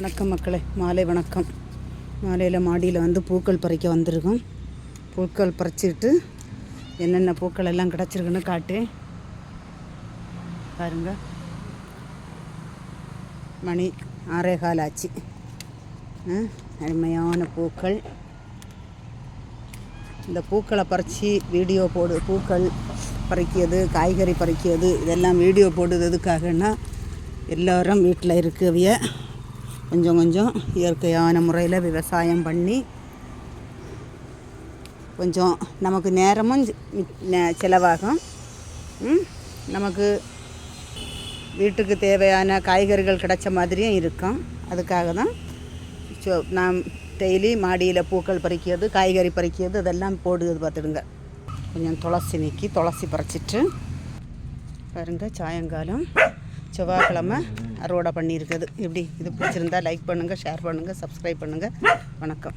வணக்கம் மக்களே, மாலை வணக்கம். மாலையில் மாடியில் வந்து பூக்கள் பறிக்க வந்திருக்கோம். பூக்கள் பறிச்சுட்டு என்னென்ன பூக்கள் எல்லாம் கிடச்சிருக்குன்னு காட்டு பாருங்க. மணி 6:15 ஆச்சு. அருமையான பூக்கள். இந்த பூக்களை பறித்து வீடியோ போடு, பூக்கள் பறிக்கிறது, காய்கறி பறிக்கிறது, இதெல்லாம் வீடியோ போடுறதுக்காகன்னா எல்லோரும் வீட்டில் இருக்கவிய கொஞ்சம் கொஞ்சம் இயற்கையான முறையில் விவசாயம் பண்ணி கொஞ்சம் நமக்கு நேரமும் செலவாகும். நமக்கு வீட்டுக்கு தேவையான காய்கறிகள் கிடைச்ச மாதிரியும் இருக்கும். அதுக்காக தான் நாம் டெய்லி மாடியில் பூக்கள் பறிக்கிறது, காய்கறி பறிக்கிறது இதெல்லாம் போடுறது பார்த்துடுங்க. கொஞ்சம் துளசி நீக்கி துளசி பறிச்சிட்டு பாருங்கள். சாயங்காலம் செவ்வாய்க்கிழமை அறுவடை பண்ணியிருக்குது. எப்படி இது பிடிச்சிருந்தா லைக் பண்ணுங்கள், ஷேர் பண்ணுங்கள், சப்ஸ்கிரைப் பண்ணுங்கள். வணக்கம்.